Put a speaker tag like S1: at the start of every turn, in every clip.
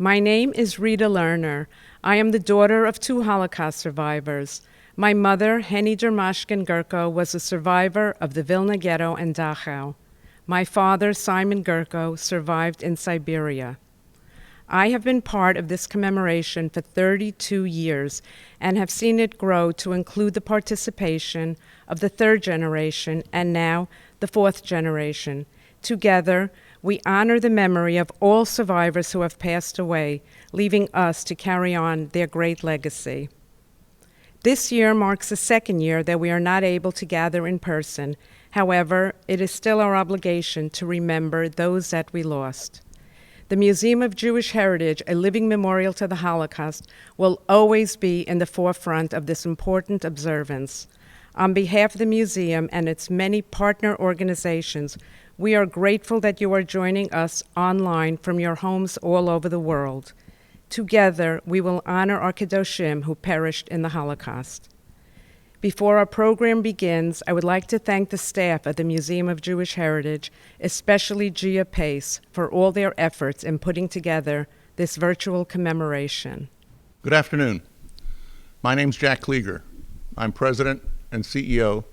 S1: My name is Rita Lerner. I am the daughter of two Holocaust survivors. My mother, Henny Dermashkin Gurko, was a survivor of the Vilna Ghetto and Dachau. My father, Simon Gurko, survived in Siberia. I have been part of this commemoration for 32 years and have seen it grow to include the participation of the third generation and now the fourth generation. Together, we honor the memory of all survivors who have passed away, leaving us to carry on their great legacy. This year marks the second year that we are not able to gather in person. However, it is still our obligation to remember those that we lost. The Museum of Jewish Heritage, a living memorial to the Holocaust, will always be in the forefront of this important observance. On behalf of the museum and its many partner organizations, we are grateful that you are joining us online from your homes all over the world. Together, we will honor our Kedoshim who perished in the Holocaust. Before our program begins, I would like to thank the staff of the Museum of Jewish Heritage, especially Gia Pace, for all their efforts in putting together this virtual commemoration.
S2: Good afternoon. My name's Jack Klieger. I'm President and CEO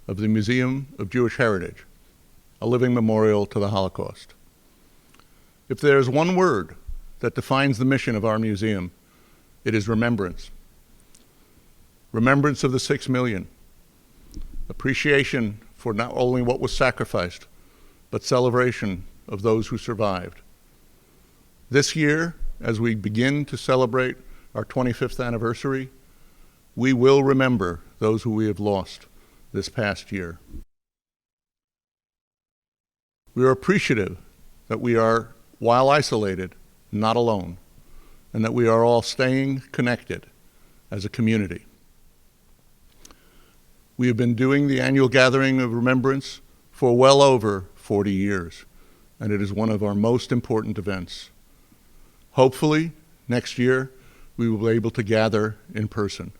S2: of the Museum of Jewish Heritage, a living memorial to the Holocaust. If there's one word that defines the mission of our museum, it is remembrance. Remembrance of the 6 million, appreciation for not only what was sacrificed, but celebration of those who survived. This year, as we begin to celebrate our 25th anniversary, we will remember those who we have lost this past year. We are appreciative that we are, while isolated, not alone, and that we are all staying connected as a community. We have been doing the Annual Gathering of Remembrance for well over 40 years, and it is one of our most important events. Hopefully, next year, we will be able to gather in person.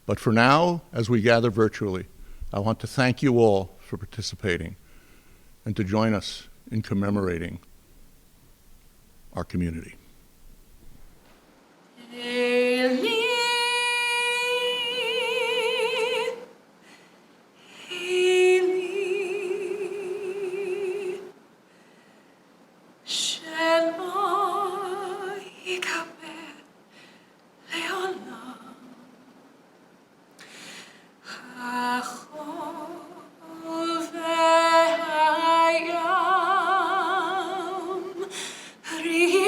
S2: But for now, as we gather virtually, I want to thank you all for participating and to join us in commemorating our community.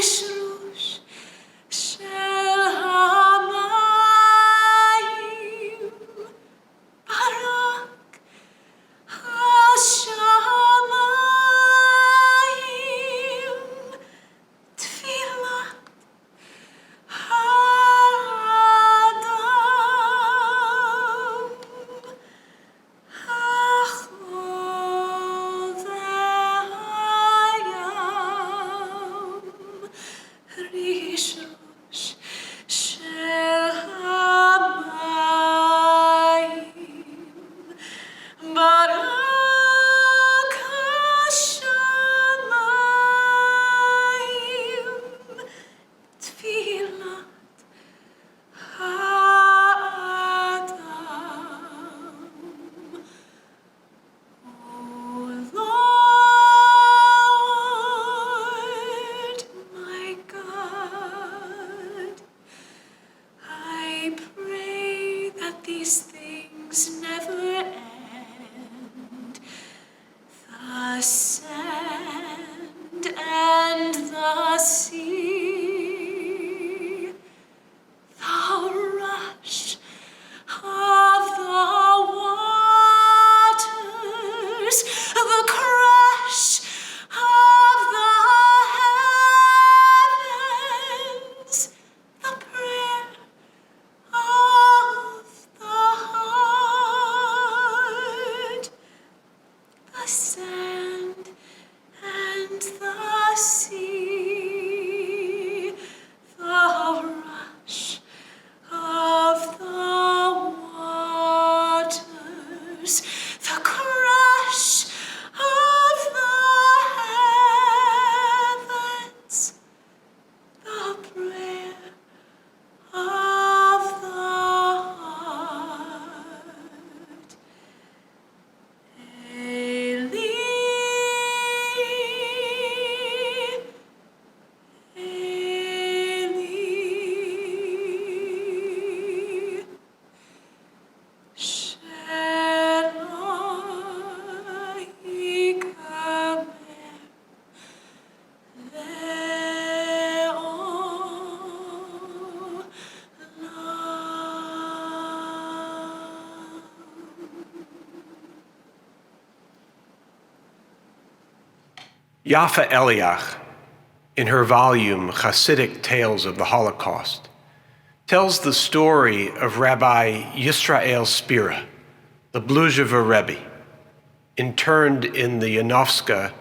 S3: Rishnu Jaffe Eliach, in her volume Hasidic Tales of the Holocaust, tells the story of Rabbi Yisrael Spira, the Bluzhever Rebbe, interned in the Yanovska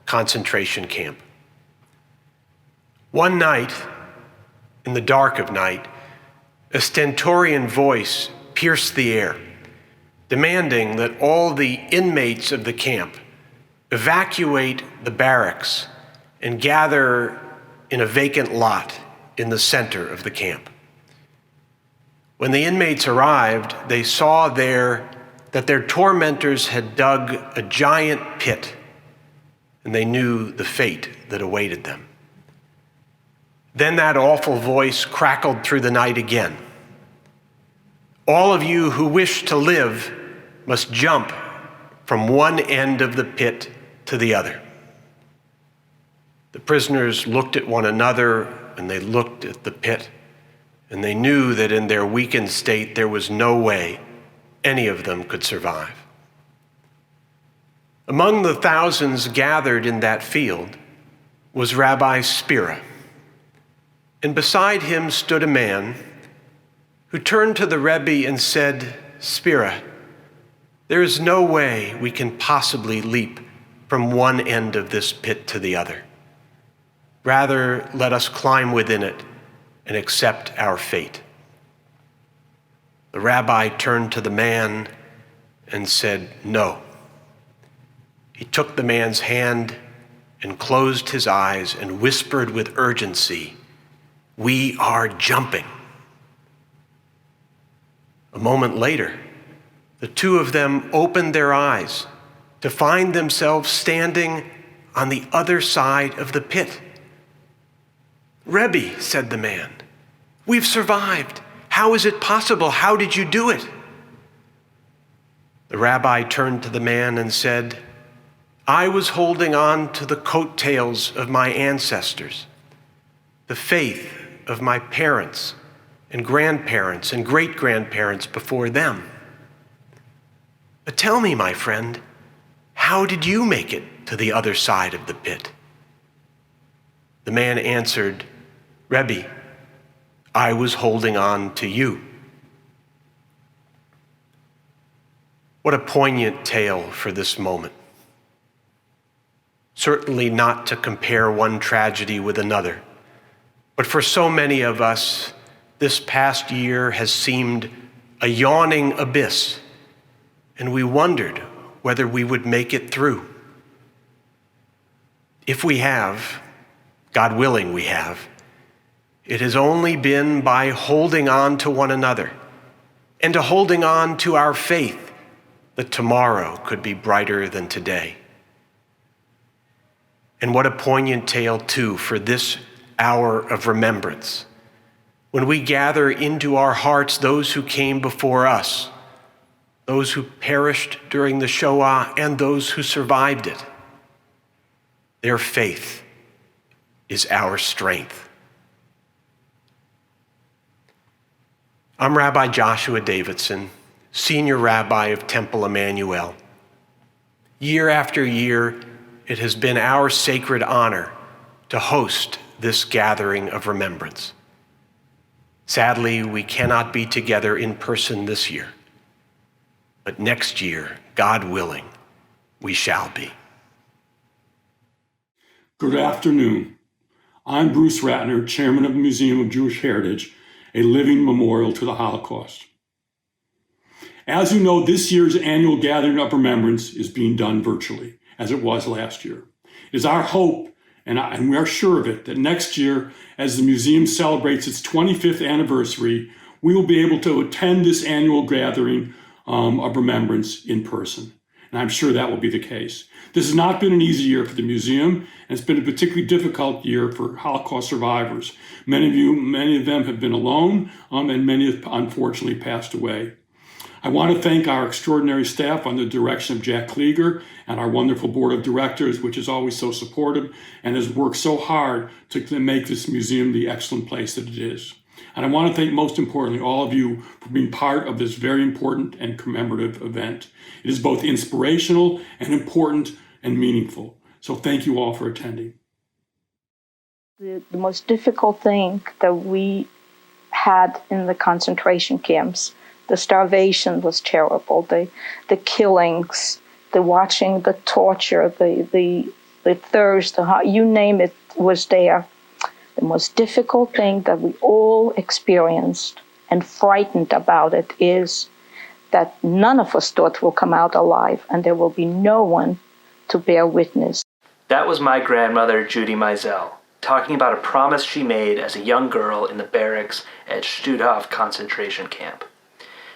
S3: concentration camp. One night, in the dark of night, a stentorian voice pierced the air, demanding that all the inmates of the camp evacuate the barracks and gather in a vacant lot in the center of the camp. When the inmates arrived, they saw there that their tormentors had dug a giant pit, and they knew the fate that awaited them. Then that awful voice crackled through the night again. All of you who wish to live must jump from one end of the pit to the other. The prisoners looked at one another and they looked at the pit, and they knew that in their weakened state there was no way any of them could survive. Among the thousands gathered in that field was Rabbi Spira, and beside him stood a man who turned to the Rebbe and said, "Spira, there is no way we can possibly leap from one end of this pit to the other. Rather, let us climb within it and accept our fate." The rabbi turned to the man and said, "No." He took the man's hand and closed his eyes and whispered with urgency, "We are jumping." A moment later, the two of them opened their eyes to find themselves standing on the other side of the pit. "Rebbe," said the man, "we've survived. How is it possible? How did you do it?" The rabbi turned to the man and said, "I was holding on to the coattails of my ancestors, the faith of my parents and grandparents and great-grandparents before them. But tell me, my friend, how did you make it to the other side of the pit?" The man answered, "Rebbe, I was holding on to you." What a poignant tale for this moment. Certainly not to compare one tragedy with another, but for so many of us, this past year has seemed a yawning abyss, and we wondered whether we would make it through. If we have, God willing we have, it has only been by holding on to one another and to holding on to our faith that tomorrow could be brighter than today. And what a poignant tale, too, for this hour of remembrance, when we gather into our hearts those who came before us, those who perished during the Shoah and those who survived it. Their faith is our strength. I'm Rabbi Joshua Davidson, Senior Rabbi of Temple Emmanuel. Year after year, it has been our sacred honor to host this gathering of remembrance. Sadly, we cannot be together in person this year, but next year, God willing, we shall be.
S4: Good afternoon. I'm Bruce Ratner, Chairman of the Museum of Jewish Heritage, a living memorial to the Holocaust. As you know, this year's Annual Gathering of Remembrance is being done virtually, as it was last year. It is our hope, and we are sure of it, that next year, as the museum celebrates its 25th anniversary, we will be able to attend this annual gathering of remembrance in person. And I'm sure that will be the case. This has not been an easy year for the museum, and it's been a particularly difficult year for Holocaust survivors. Many of them have been alone, and many have unfortunately passed away. I want to thank our extraordinary staff under the direction of Jack Klieger and our wonderful board of directors, which is always so supportive and has worked so hard to make this museum the excellent place that it is. And I want to thank, most importantly, all of you for being part of this very important and commemorative event. It is both inspirational and important and meaningful. So thank you all for attending.
S5: The most difficult thing that we had in the concentration camps, the starvation was terrible, the killings, the watching, the torture, the thirst, you name it was there. The most difficult thing that we all experienced and frightened about it is that none of us thought we'll come out alive, and there will be no one to bear witness.
S6: That was my grandmother, Judy Wiesel, talking about a promise she made as a young girl in the barracks at Stutthof concentration camp.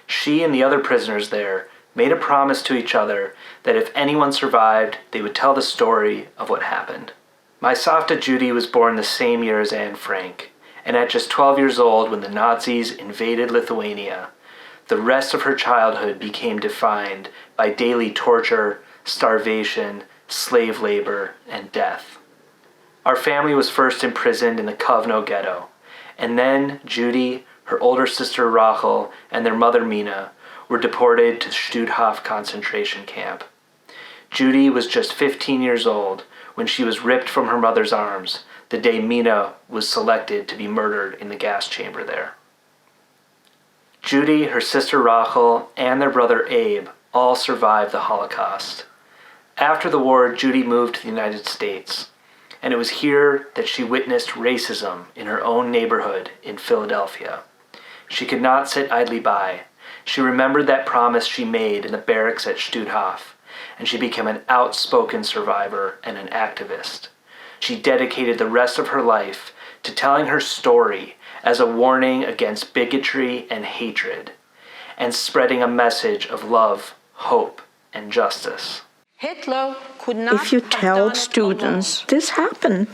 S6: She and the other prisoners there made a promise to each other that if anyone survived, they would tell the story of what happened. My Savta Judy was born the same year as Anne Frank, and at just 12 years old when the Nazis invaded Lithuania, the rest of her childhood became defined by daily torture, starvation, slave labor, and death. Our family was first imprisoned in the Kovno ghetto, and then Judy, her older sister Rachel, and their mother Mina were deported to Stutthof concentration camp. Judy was just 15 years old when she was ripped from her mother's arms the day Mina was selected to be murdered in the gas chamber there. Judy, her sister Rachel, and their brother Abe all survived the Holocaust. After the war, Judy moved to the United States, and it was here that she witnessed racism in her own neighborhood in Philadelphia. She could not sit idly by. She remembered that promise she made in the barracks at Stutthof, and she became an outspoken survivor and an activist. She dedicated the rest of her life to telling her story as a warning against bigotry and hatred, and spreading a message of love, hope, and justice.
S7: Hitler could not
S5: If you tell students this happened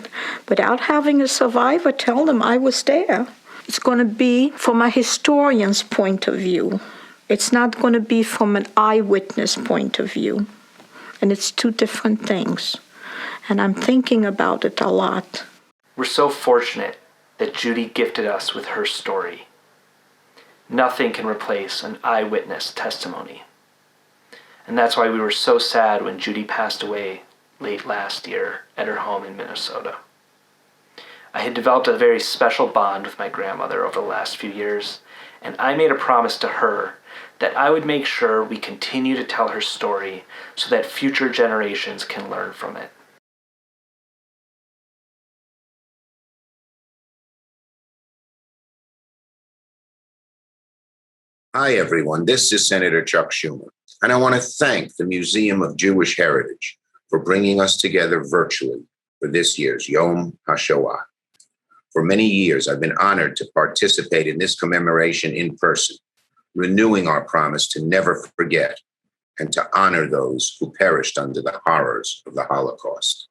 S5: without having a survivor tell them I was there, it's going to be from a historian's point of view. It's not going to be from an eyewitness point of view. And it's two different things. And I'm thinking about it a lot.
S6: We're so fortunate that Judy gifted us with her story. Nothing can replace an eyewitness testimony. And that's why we were so sad when Judy passed away late last year at her home in Minnesota. I had developed a very special bond with my grandmother over the last few years, and I made a promise to her that I would make sure we continue to tell her story so that future generations can learn from it.
S8: Hi, everyone. This is Senator Chuck Schumer, and I want to thank the Museum of Jewish Heritage for bringing us together virtually for this year's Yom HaShoah. For many years, I've been honored to participate in this commemoration in person, renewing our promise to never forget and to honor those who perished under the horrors of the Holocaust.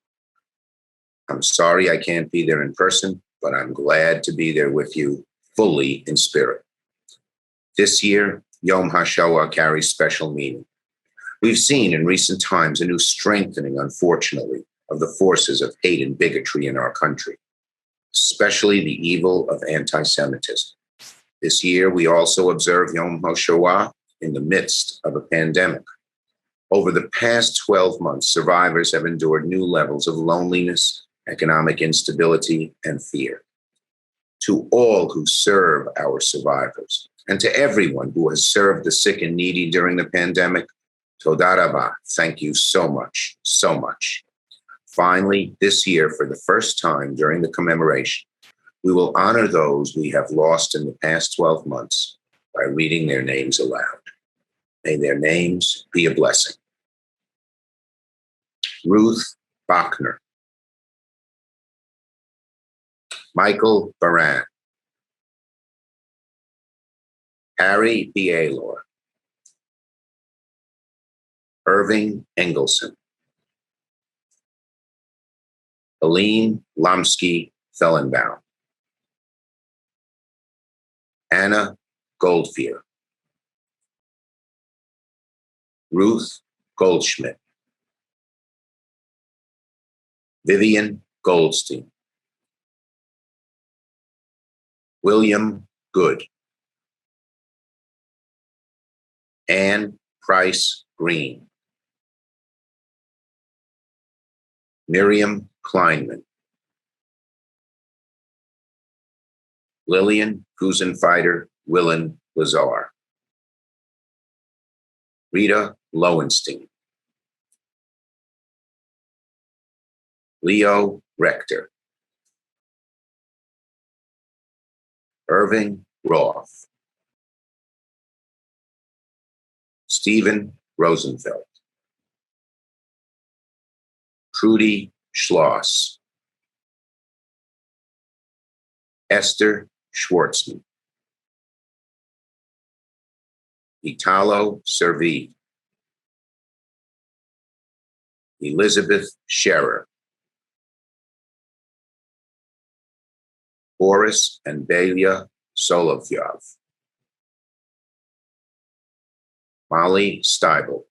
S8: I'm sorry I can't be there in person, but I'm glad to be there with you fully in spirit. This year, Yom HaShoah carries special meaning. We've seen in recent times a new strengthening, unfortunately, of the forces of hate and bigotry in our country, especially the evil of anti-Semitism. This year, we also observe Yom HaShoah in the midst of a pandemic. Over the past 12 months, survivors have endured new levels of loneliness, economic instability, and fear. To all who serve our survivors, and to everyone who has served the sick and needy during the pandemic, Toda Rabah, thank you so much, so much. Finally, this year, for the first time during the commemoration, we will honor those we have lost in the past 12 months by reading their names aloud. May their names be a blessing. Ruth Bachner, Michael Baran, Harry Bielor, Irving Engelson, Helene Lomsky-Fellenbaum, Anna Goldfier, Ruth Goldschmidt, Vivian Goldstein, William Good, Anne Price Green, Miriam Kleinman, Lillian Gusenfeider Willen Lazar, Rita Lowenstein, Leo Rector, Irving Roth, Stephen Rosenfeld, Trudy Schloss, Esther Schwartzman, Italo Servi, Elizabeth Scherer, Boris and Belia Solovyov, Molly Steibel,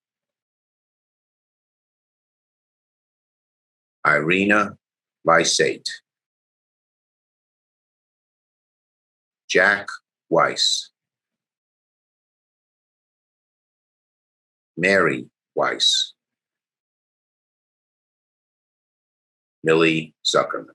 S8: Irina Lysate, Jack Weiss, Mary Weiss, Millie Zuckerman.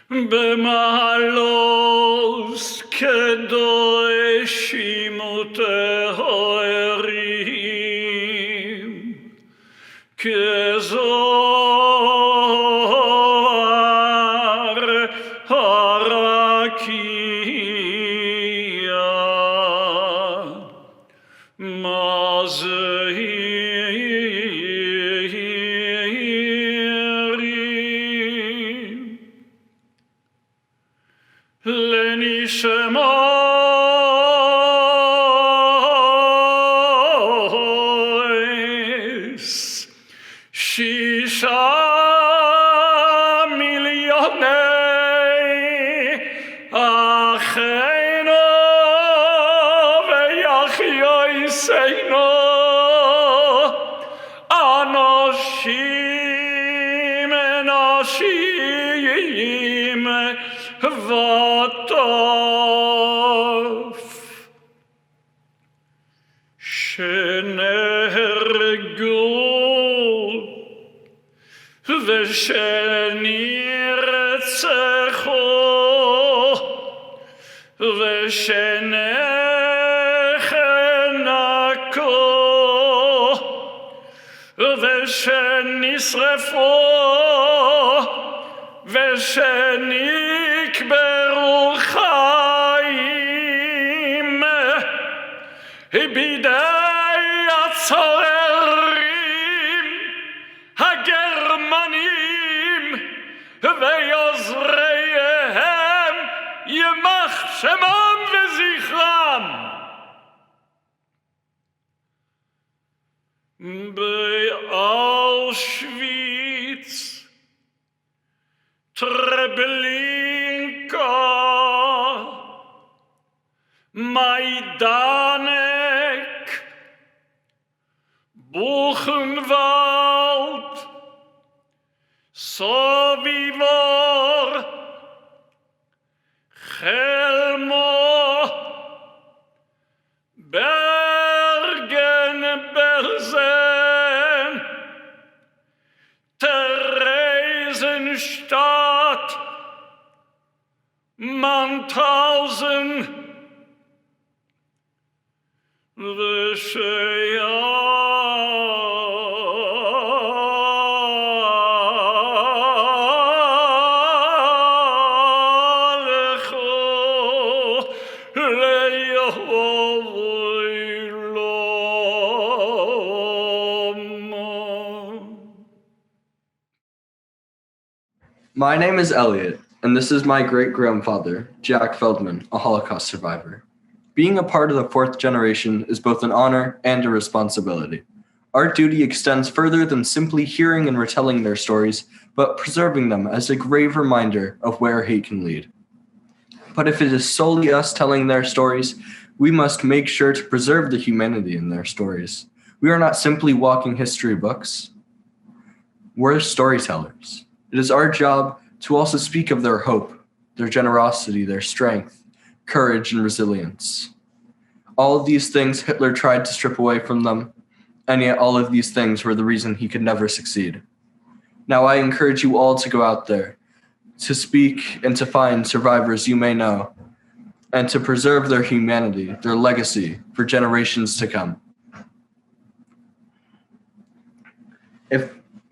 S9: במעלות קדושים וטהורים כזוהר הרקיע מה זהירים לנשמות שישה מיליוני אחינו ויחינו אנשים אנושיים וטוב שנהרגו ושנרצחו ושנחנקו ושנשרפו ושנקברו חיים בידי הצוררים הגרמנים ויוזריהם יימח שמם וזכרם. באושוויץ, טרבלינקה, מיידנק, בוכנוולד, סוביבור, חלמו, ברגן בלזן, טרזנשטט, מנטהאוזן ושיער
S10: My name is Elliot, and this is my great-grandfather, Jack Feldman, a Holocaust survivor. Being a part of the fourth generation is both an honor and a responsibility. Our duty extends further than simply hearing and retelling their stories, but preserving them as a grave reminder of where hate can lead. But if it is solely us telling their stories, we must make sure to preserve the humanity in their stories. We are not simply walking history books. We're storytellers. It is our job to also speak of their hope, their generosity, their strength, courage, and resilience. All of these things Hitler tried to strip away from them, and yet all of these things were the reason he could never succeed. Now I encourage you all to go out there, to speak and to find survivors you may know, and to preserve their humanity, their legacy, for generations to come.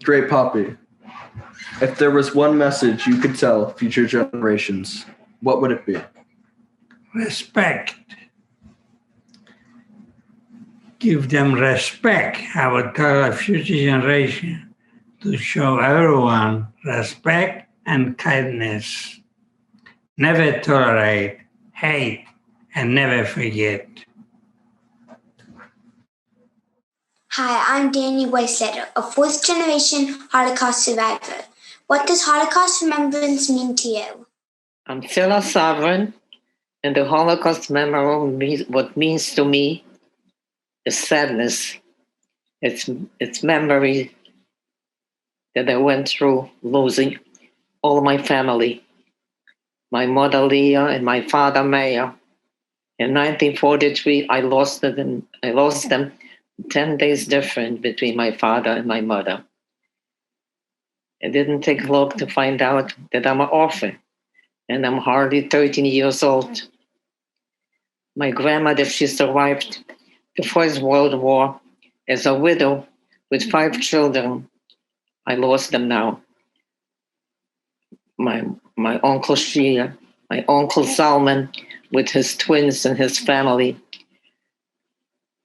S10: Great Poppy, if there was one message you could tell future generations, what would it be?
S11: Respect. Give them respect. I would tell a future generation to show everyone respect and kindness. Never tolerate hate and never forget.
S12: Hi, I'm Danny Weisletter, a fourth-generation Holocaust survivor. What does Holocaust Remembrance mean to you?
S7: I'm Cyla Savryn, and the Holocaust memory, what means to me is sadness. It's memory that I went through losing all my family, my mother Leah and my father Meir. In 1943, I lost them 10 days different between my father and my mother. It didn't take long to find out that I'm an orphan, and I'm hardly 13 years old. My grandmother, she survived the First World War as a widow with 5 children. I lost them now. My uncle Sheila, my uncle Salman with his twins and his family.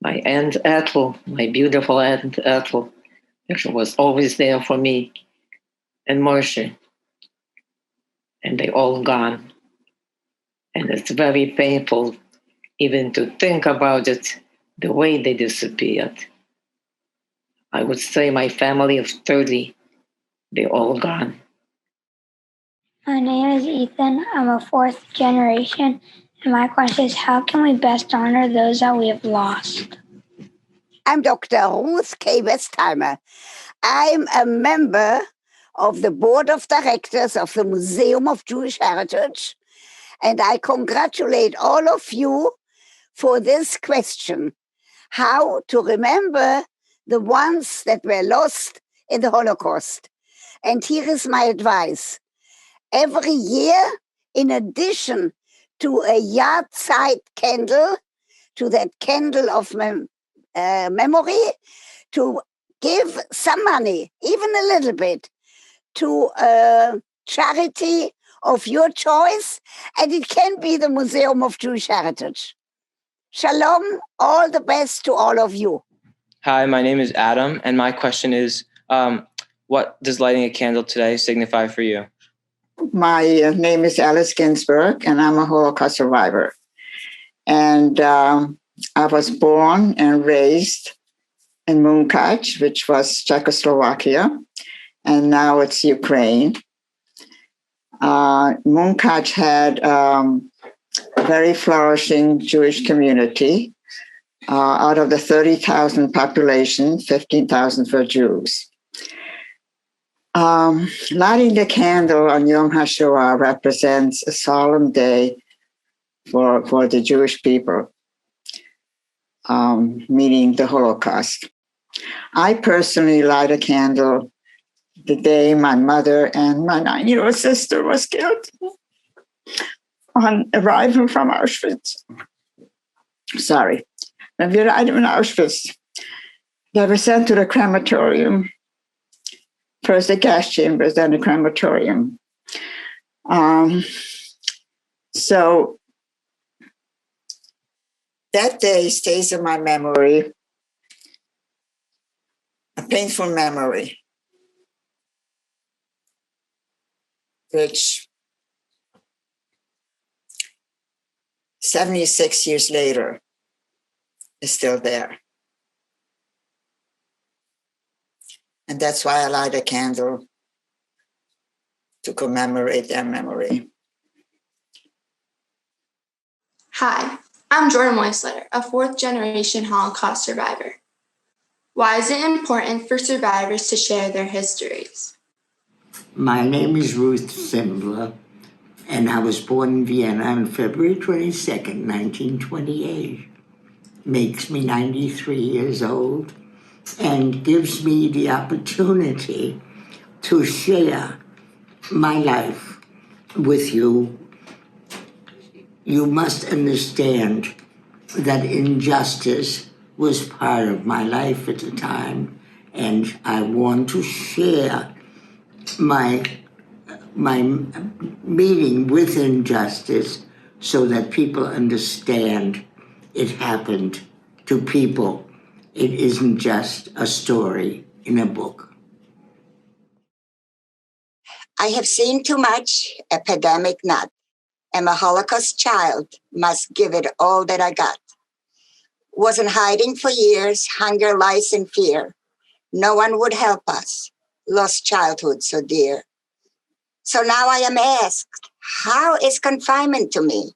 S7: My Aunt Ethel, my beautiful Aunt Ethel, she was always there for me, and Marcia. And they all gone. And it's very painful even to think about it, the way they disappeared. I would say my family of 30, they all gone.
S12: My name is Ethan. I'm a fourth generation, and my question is, how can we best honor those that we have lost?
S13: I'm Dr. Ruth K. Westheimer. I'm a member of the Board of Directors of the Museum of Jewish Heritage, and I congratulate all of you for this question, how to remember the ones that were lost in the Holocaust. And here is my advice. Every year, in addition to a yahrzeit candle, to that candle of memory, to give some money, even a little bit, to a charity of your choice, and it can be the Museum of Jewish Heritage. Shalom, all the best to all of you.
S14: Hi, my name is Adam, and my question is, what does lighting a candle today signify for you?
S15: My name is Alice Ginsburg, and I'm a Holocaust survivor. And I was born and raised in Munkac, which was Czechoslovakia, and now it's Ukraine. Munkac had a very flourishing Jewish community. Out of the 30,000 population, 15,000 were Jews. Lighting the candle on Yom HaShoah represents a solemn day for the Jewish people, meaning the Holocaust. I personally light a candle the day my mother and my 9-year-old sister was killed on arrival from Auschwitz. Sorry. When we arrived in Auschwitz, they were sent to the crematorium. First the gas chambers, then the crematorium. So that day stays in my memory, a painful memory. which 76 years later is still there. And that's why I light a candle to commemorate their memory.
S16: Hi, I'm Jordan Weisletter, a fourth-generation Holocaust survivor. Why is it important for survivors to share their histories?
S17: My name is Ruth Westheimer, and I was born in Vienna on February 22nd, 1928. Makes me 93 years old and gives me the opportunity to share my life with you. You must understand that injustice was part of my life at the time, and I want to share my meeting with injustice so that people understand it happened to people. It isn't just a story in a book.
S13: I have seen too much, epidemic not. Am a Holocaust child, must give it all that I got. Wasn't hiding for years, hunger, lice, and fear. No one would help us. Lost childhood so dear. So now I am asked, how is confinement to me?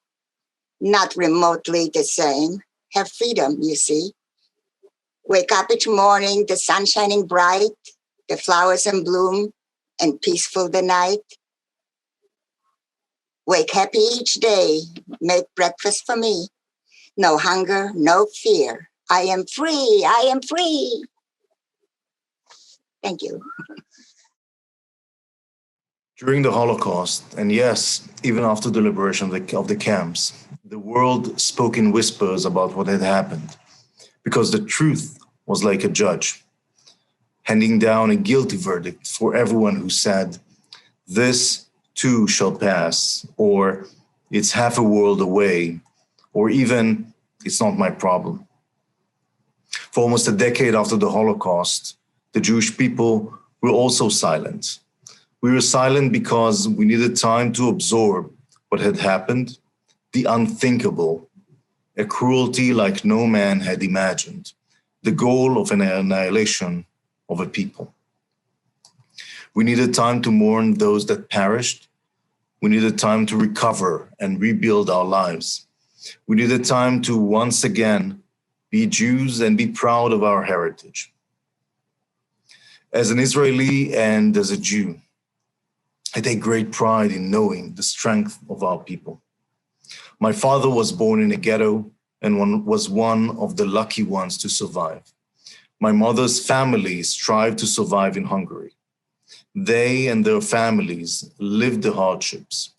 S13: Not remotely the same. Have freedom, you see. Wake up each morning, the sun shining bright, the flowers in bloom, and peaceful the night. Wake happy each day, make breakfast for me. No hunger, no fear. I am free, I am free. Thank you.
S18: During the Holocaust, and yes, even after the liberation of the camps, the world spoke in whispers about what had happened, because the truth was like a judge, handing down a guilty verdict for everyone who said, "This too shall pass," or "It's half a world away," or even, "It's not my problem." For almost a decade after the Holocaust, the Jewish people were also silent. We were silent because we needed time to absorb what had happened, the unthinkable, a cruelty like no man had imagined, the goal of an annihilation of a people. We needed time to mourn those that perished. We needed time to recover and rebuild our lives. We needed time to once again be Jews and be proud of our heritage. As an Israeli and as a Jew, I take great pride in knowing the strength of our people. My father was born in a ghetto and was one of the lucky ones to survive. My mother's family strived to survive in Hungary. They and their families lived the hardships,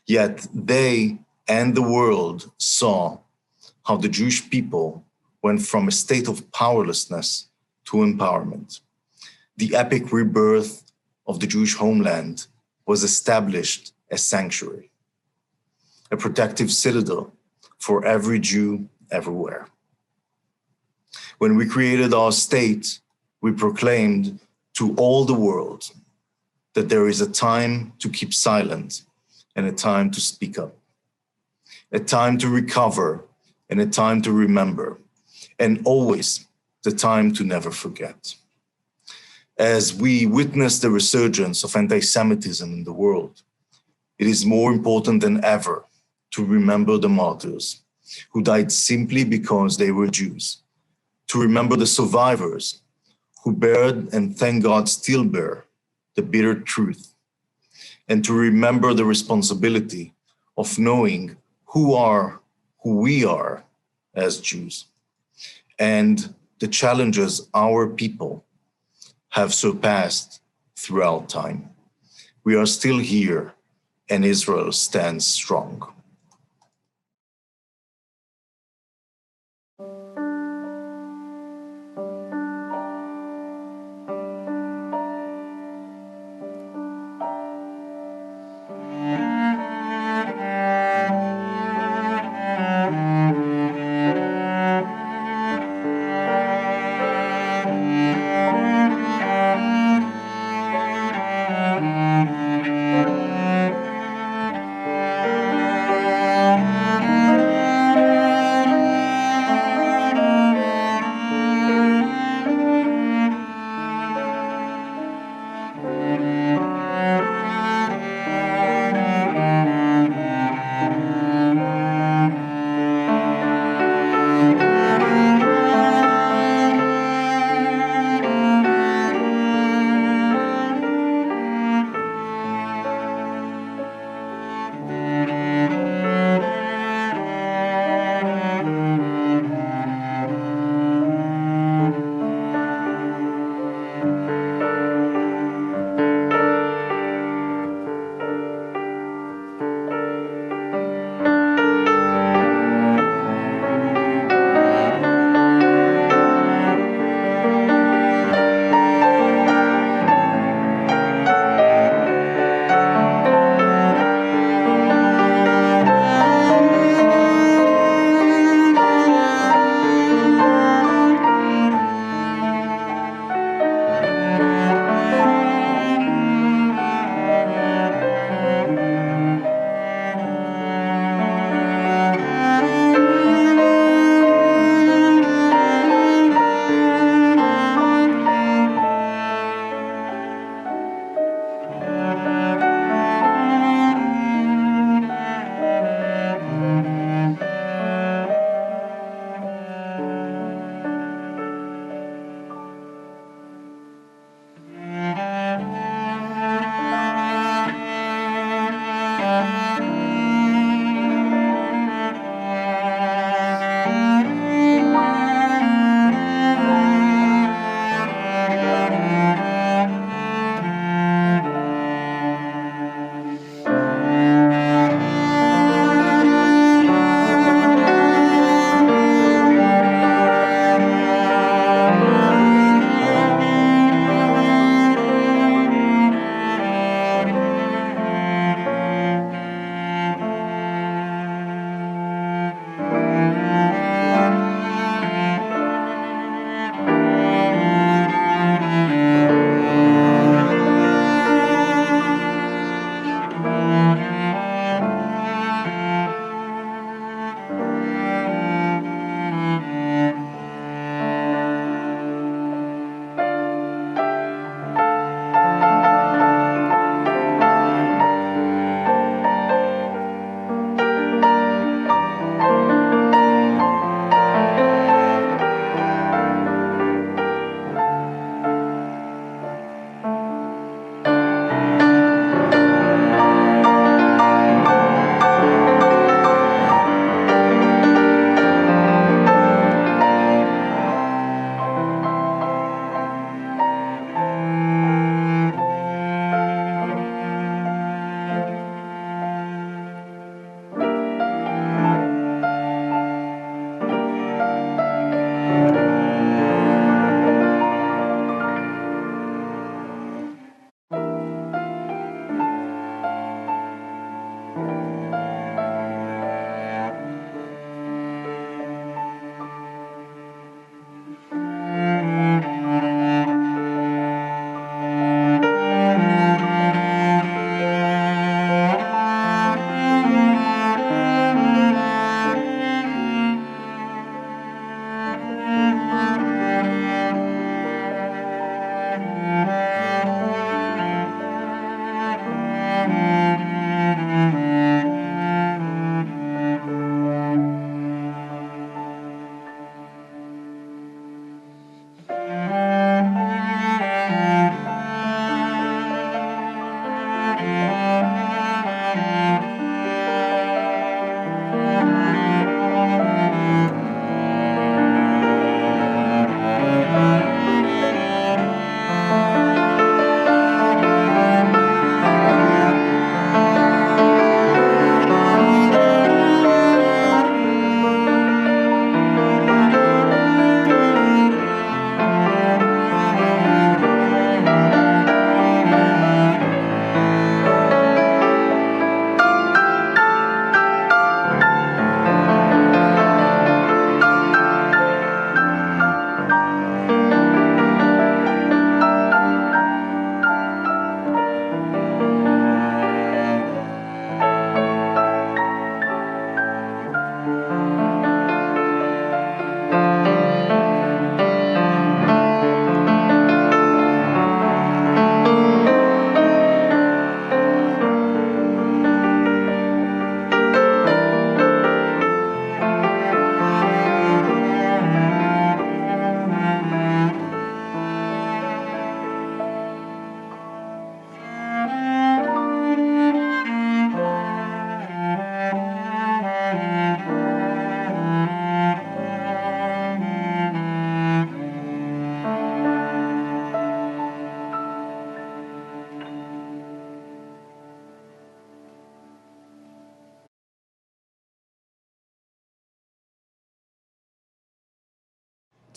S18: yet they and the world saw how the Jewish people went from a state of powerlessness to empowerment. The epic rebirth of the Jewish homeland was established as sanctuary, a protective citadel for every Jew everywhere. When we created our state, we proclaimed to all the world that there is a time to keep silent and a time to speak up, a time to recover and a time to remember, and always the time to never forget. As we witness the resurgence of anti-Semitism in the world, it is more important than ever to remember the martyrs who died simply because they were Jews, to remember the survivors who bared and thank God still bear the bitter truth, and to remember the responsibility of knowing who we are as Jews, and the challenges our people have surpassed throughout time. We are still here, and Israel stands strong.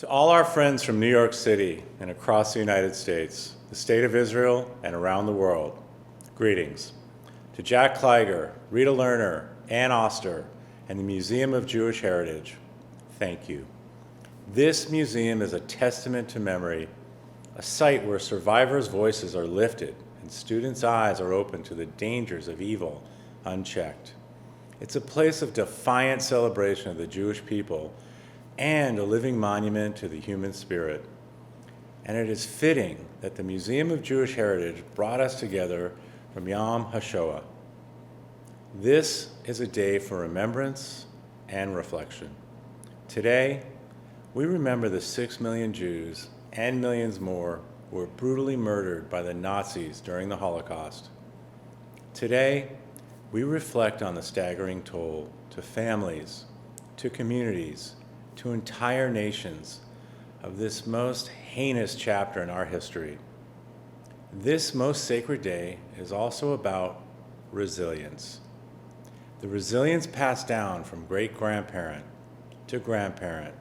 S19: To all our friends from New York City and across the United States, the State of Israel, and around the world, greetings. To Jack Kleiger, Rita Lerner, Ann Oster, and the Museum of Jewish Heritage, thank you. This museum is a testament to memory, a site where survivors' voices are lifted and students' eyes are open to the dangers of evil unchecked. It's a place of defiant celebration of the Jewish people and a living monument to the human spirit. And it is fitting that the Museum of Jewish Heritage brought us together from Yom HaShoah. This is a day for remembrance and reflection. Today, we remember the 6 million Jews and millions more who were brutally murdered by the Nazis during the Holocaust. Today, we reflect on the staggering toll to families, to communities, to entire nations of this most heinous chapter in our history. This most sacred day is also about resilience. The resilience passed down from great-grandparent to grandparent,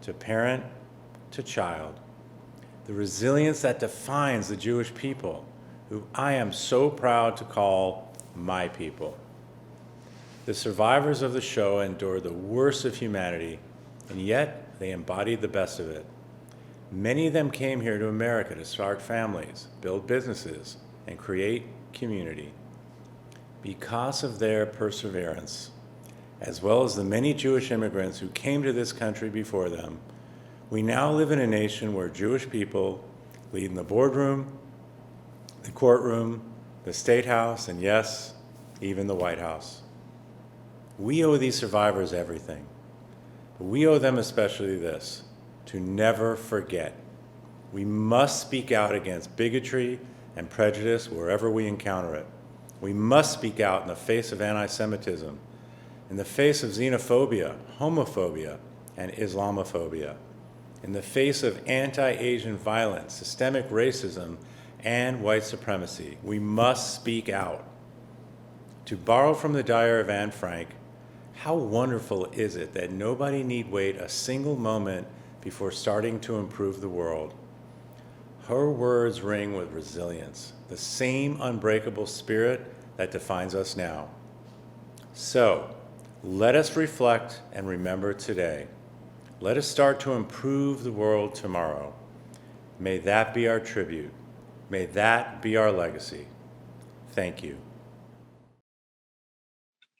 S19: to parent to child. The resilience that defines the Jewish people, who I am so proud to call my people. The survivors of the Shoah endured the worst of humanity, and yet they embodied the best of it. Many of them came here to America to start families, build businesses, and create community. Because of their perseverance, as well as the many Jewish immigrants who came to this country before them, we now live in a nation where Jewish people lead in the boardroom, the courtroom, the State House, and yes, even the White House. We owe these survivors everything. But we owe them especially this, to never forget. We must speak out against bigotry and prejudice wherever we encounter it. We must speak out in the face of anti-Semitism, in the face of xenophobia, homophobia, and Islamophobia, in the face of anti-Asian violence, systemic racism, and white supremacy. We must speak out. To borrow from the diary of Anne Frank, how wonderful is it that nobody need wait a single moment before starting to improve the world? Her words ring with resilience, the same unbreakable spirit that defines us now. So, let us reflect and remember today. Let us start to improve the world tomorrow. May that be our tribute. May that be our legacy. Thank you.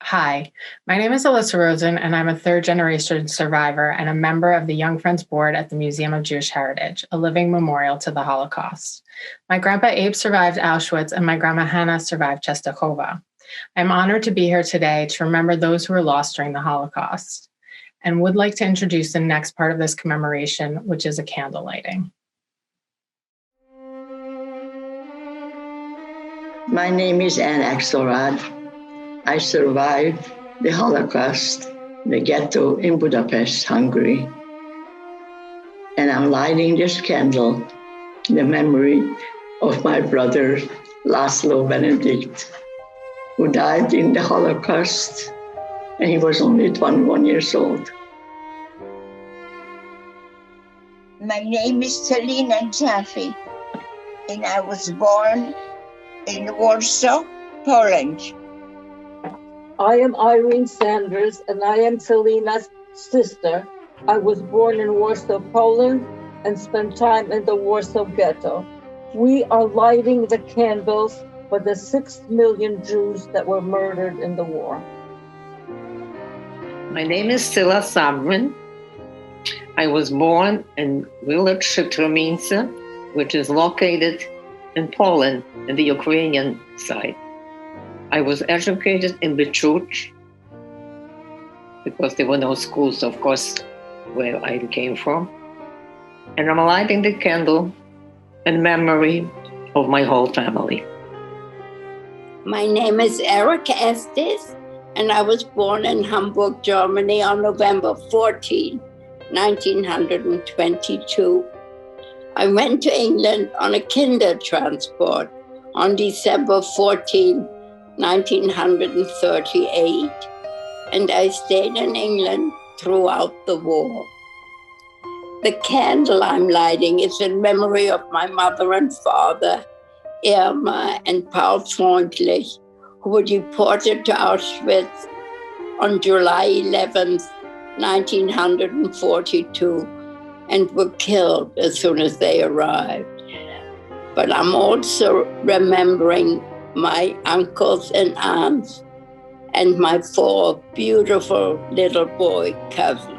S20: Hi, my name is Alyssa Rosen, and I'm a third-generation survivor and a member of the Young Friends Board at the Museum of Jewish Heritage, a living memorial to the Holocaust. My grandpa Abe survived Auschwitz, and my grandma Hannah survived Czestochowa. I'm honored to be here today to remember those who were lost during the Holocaust, and would like to introduce the next part of this commemoration, which is a candle lighting.
S21: My name is Anne Axelrod. I survived the Holocaust, the ghetto in Budapest, Hungary. And I'm lighting this candle in the memory of my brother, Laszlo Benedict, who died in the Holocaust, and he was only 21 years old.
S22: My name is Celina Jaffe, and I was born in Warsaw, Poland.
S23: I am Irene Sanders, and I am Celina's sister. I was born in Warsaw, Poland, and spent time in the Warsaw Ghetto. We are lighting the candles for the 6 million Jews that were murdered in the war.
S7: My name is Cyla Savryn. I was born in village Chytromice, which is located in Poland, in the Ukrainian side. I was educated in Bychurch because there were no schools, of course, where I came from. And I'm lighting the candle in memory of my whole family.
S22: My name is Erica Estes, and I was born in Hamburg, Germany on November 14, 1922. I went to England on a kinder transport on December 14, 1938, and I stayed in England throughout the war. The candle I'm lighting is in memory of my mother and father, Irma and Paul Freundlich, who were deported to Auschwitz on July 11th, 1942, and were killed as soon as they arrived. But I'm also remembering my uncles and aunts and my 4 beautiful little boy cousins.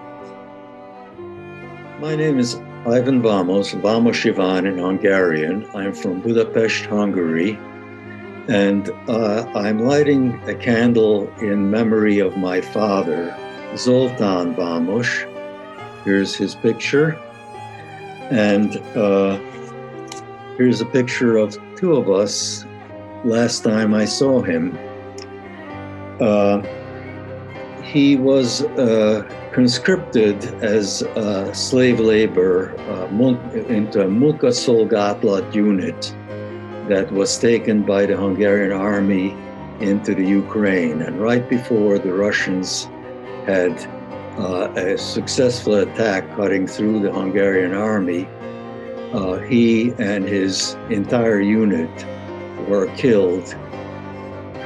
S1: My name is Ivan Vamos Ivan in Hungarian. I'm from Budapest, Hungary. And I'm lighting a candle in memory of my father, Zoltán Vamos. Here's his picture. And here's a picture of 2 of us last time I saw him. He was conscripted as slave labor into a Munkaszolgálat unit that was taken by the Hungarian army into the Ukraine. And right before the Russians had a successful attack cutting through the Hungarian army, he and his entire unit were killed,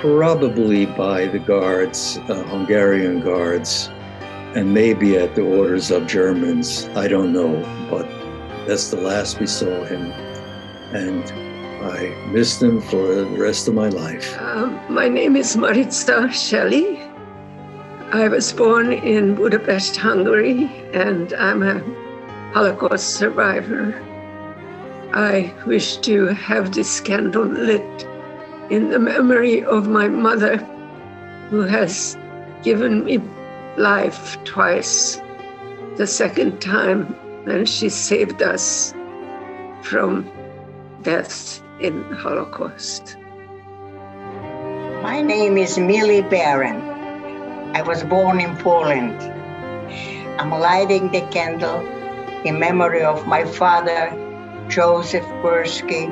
S1: probably by the guards, Hungarian guards, and maybe at the orders of Germans. I don't know, but that's the last we saw him. And I missed him for the rest of my life.
S2: My name is Maritza Shelley. I was born in Budapest, Hungary, and I'm a Holocaust survivor. I wish to have this candle lit in the memory of my mother, who has given me life twice. The second time when she saved us from death in Holocaust.
S3: My name is Millie Barron. I was born in Poland. I'm lighting the candle in memory of my father, Joseph Persky,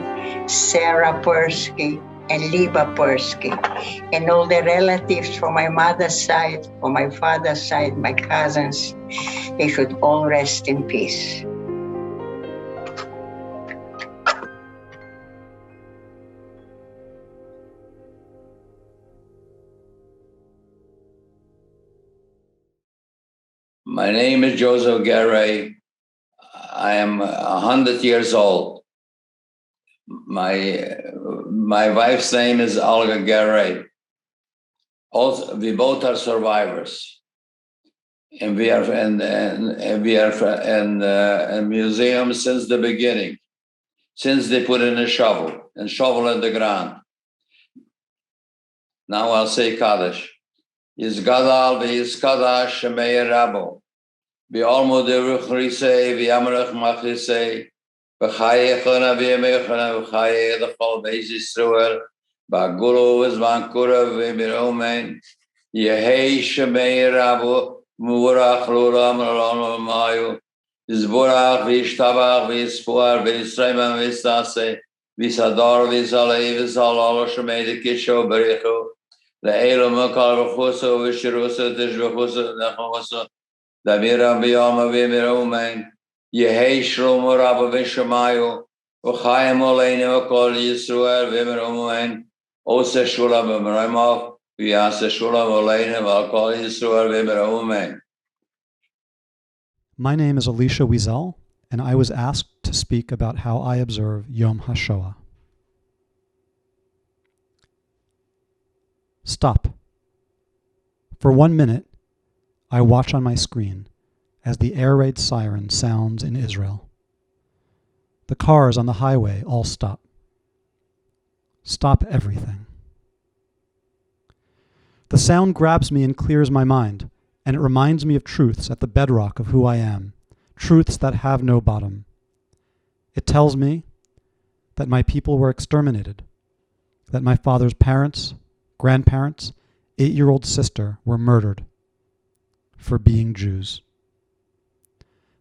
S3: Sarah Persky, and Liba Persky, and all the relatives from my mother's side, from my father's side, my cousins. They should all rest in peace.
S24: My name is Joseph Garay. I am 100 years old. My wife's name is Olga Garay. Also, we both are survivors, and we are in museum since the beginning, since they put in a shovel in the ground. Now I'll say Kaddish. Yizgadal v'yizkadash shemei rabo. V'almo deruch risei v'yamrech machisei. V'chayechona v'yamechona v'chayech l'chol beis Yisrael. V'agulu v'zmankura v'miromen. Yehei shemei rabo. Murach l'olam l'olam l'mayu. Yizborach v'yishtabach v'yispuar v'yisraimam v'yistase. V'yisadar v'yisalei v'yisalalo shemei d'kisho b'richu. Le'elo mekal v'chuso v'shiruso tishv'chuso nechoso. Daviram b'yama v'miromen. Yehei shlomo rabba v'shamayu. V'chayim oleinu v'kol Yisrael v'miromen. Ose shula v'miromav. V'yase shula oleinu v'kol Yisrael v'miromen.
S25: My name is Elisha Wiesel, and I was asked to speak about how I observe Yom HaShoah. Stop. For 1 minute, I watch on my screen as the air raid siren sounds in Israel. The cars on the highway all stop. Stop everything. The sound grabs me and clears my mind, and it reminds me of truths at the bedrock of who I am, truths that have no bottom. It tells me that my people were exterminated, that my father's parents, grandparents, 8-year-old sister were murdered for being Jews.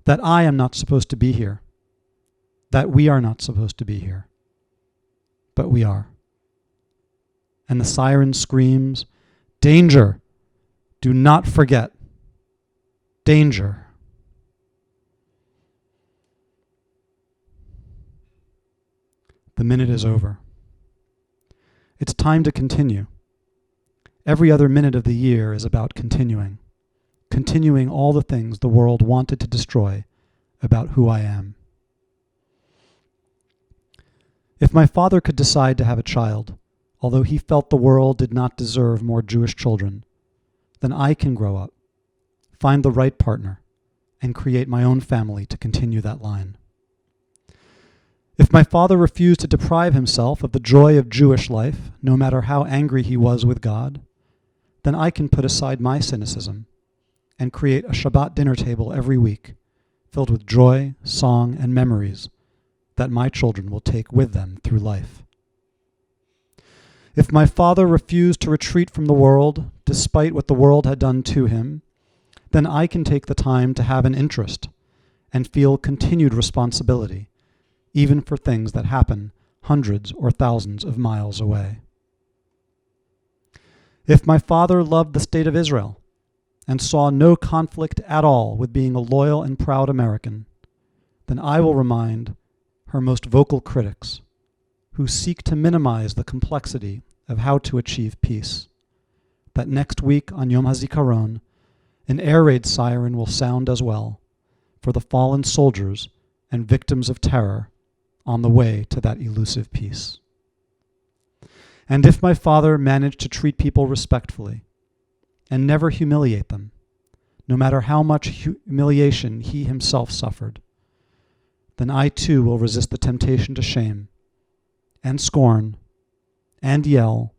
S25: That I am not supposed to be here. That we are not supposed to be here. But we are. And the siren screams, "Danger! Do not forget. Danger." The minute is over. It's time to continue. Every other minute of the year is about continuing all the things the world wanted to destroy about who I am. If my father could decide to have a child, although he felt the world did not deserve more Jewish children, then I can grow up, find the right partner, and create my own family to continue that line. If my father refused to deprive himself of the joy of Jewish life, no matter how angry he was with God, then I can put aside my cynicism and create a Shabbat dinner table every week filled with joy, song, and memories that my children will take with them through life. If my father refused to retreat from the world, despite what the world had done to him, then I can take the time to have an interest and feel continued responsibility, even for things that happen hundreds or thousands of miles away. If my father loved the state of Israel and saw no conflict at all with being a loyal and proud American, then I will remind her most vocal critics who seek to minimize the complexity of how to achieve peace, that next week on Yom HaZikaron, an air raid siren will sound as well for the fallen soldiers and victims of terror on the way to that elusive peace. And if my father managed to treat people respectfully and never humiliate them, no matter how much humiliation he himself suffered, then I too will resist the temptation to shame and scorn and yell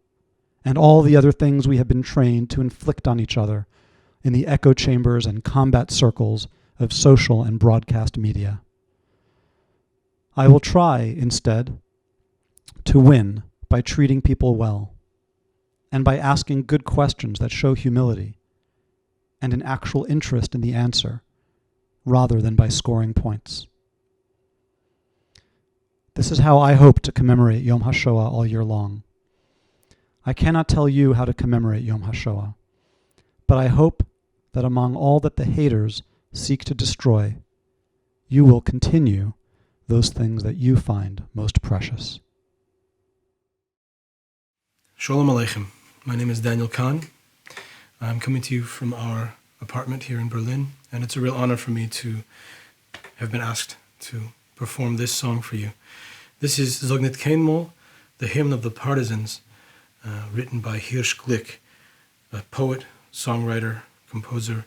S25: and all the other things we have been trained to inflict on each other in the echo chambers and combat circles of social and broadcast media. I will try, instead, to win by treating people well and by asking good questions that show humility and an actual interest in the answer rather than by scoring points. This is how I hope to commemorate Yom HaShoah all year long. I cannot tell you how to commemorate Yom HaShoah, but I hope that among all that the haters seek to destroy, you will continue those things that you find most precious.
S4: Shalom Aleichem. My name is Daniel Kahn. I'm coming to you from our apartment here in Berlin, and it's a real honor for me to have been asked to perform this song for you. This is Zognit Keinmol, the hymn of the partisans, written by Hirsch Glick, a poet, songwriter, composer,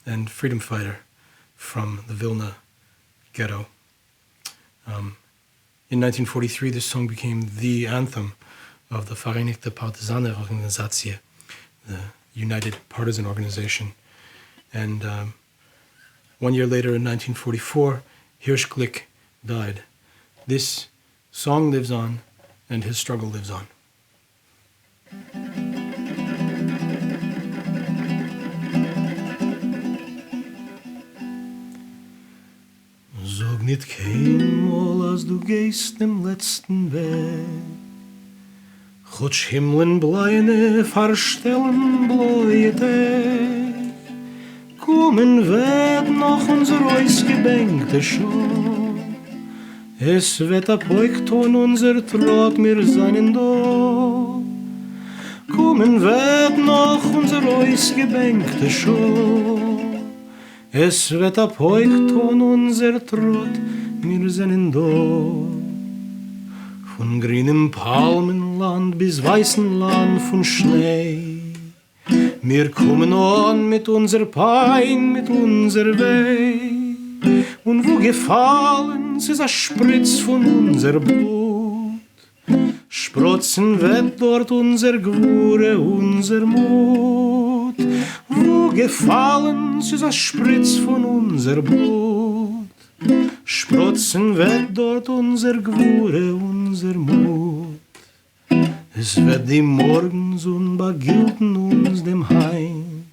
S4: and freedom fighter from the Vilna ghetto. In 1943, this song became the anthem of the Vereinigte Partisanenorganisatie, the United Partisan Organization. And 1 year later, in 1944, Hirsch Glick died. This song lives on, and his struggle lives on. Sag nicht keinmal, als du gehst im letzten Weg. Chutsch Himmeln bleine verstellen bläue Tag. Kommen wird noch unser ausgebänkte Schau. Es wird apoikton unser Trott mir seinen da. Kommen wird noch unser ausgebänkte Schau. Es wird apoikton unser Trott mir seinen da. Von grünem Palmenland bis weißen Land von Schnee. Wir kommen an mit unser Pein, mit unser Weh. Und wo gefallen ist a Spritz von unser Blut. Sprotzen wird dort unser Gwure, unser Mut. Wo gefallen ist a Spritz von unser Blut. Sprotzen wird dort unser Gwure, unser Mut. Es wird die Morgensonn begilten uns dem Heind.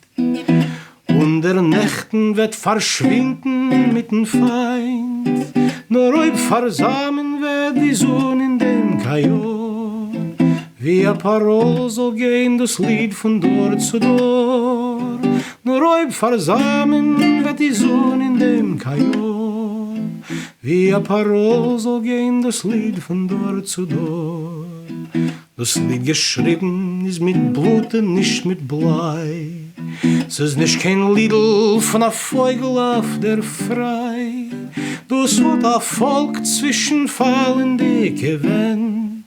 S4: Und der Nächten wird verschwinden mit dem Feind. Nur ob versamen wird die Sonne in dem Kajon. Wie a Parol soll gehen das Lied von dort zu dort. Nur ob versamen wird die Sonne in dem Kajon. Wie a Parol soll gehen das Lied von Dor zu Dor. Das Lied geschrieben ist mit Blut und nicht mit Blei. Es ist nicht kein Liedl von a Vogel auf der Frei. Das wird a Volk zwischen fallende Gewand.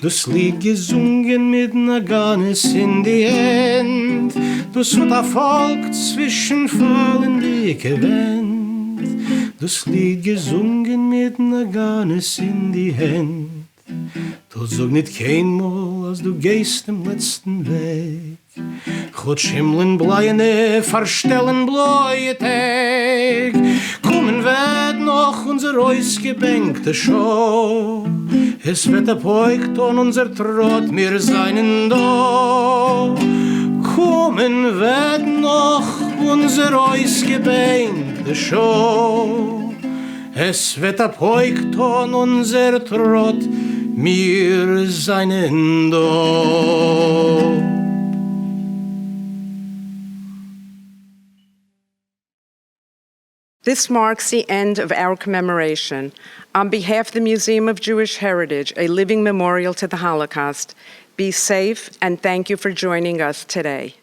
S4: Das Lied gesungen mit na Ganes in die Hand. Das wird a Volk zwischen fallende Gewand. Das Lied gesungen mit na Ganes in die Hand. Du sag nicht keinmal, als du gehst im letzten Weg. Chod schimmeln bleiene, verstellen bläue Tag. Kommen wird noch unser ausgebänkte Show. Es wird erpeugt und unser Trott, wir seinen da. Kommen wird noch unser ausgebänkte Show. Es wird erpeugt und unser Trott, wir seinen da.
S5: This marks the end of our commemoration. On behalf of the Museum of Jewish Heritage, a living memorial to the Holocaust, be safe and thank you for joining us today.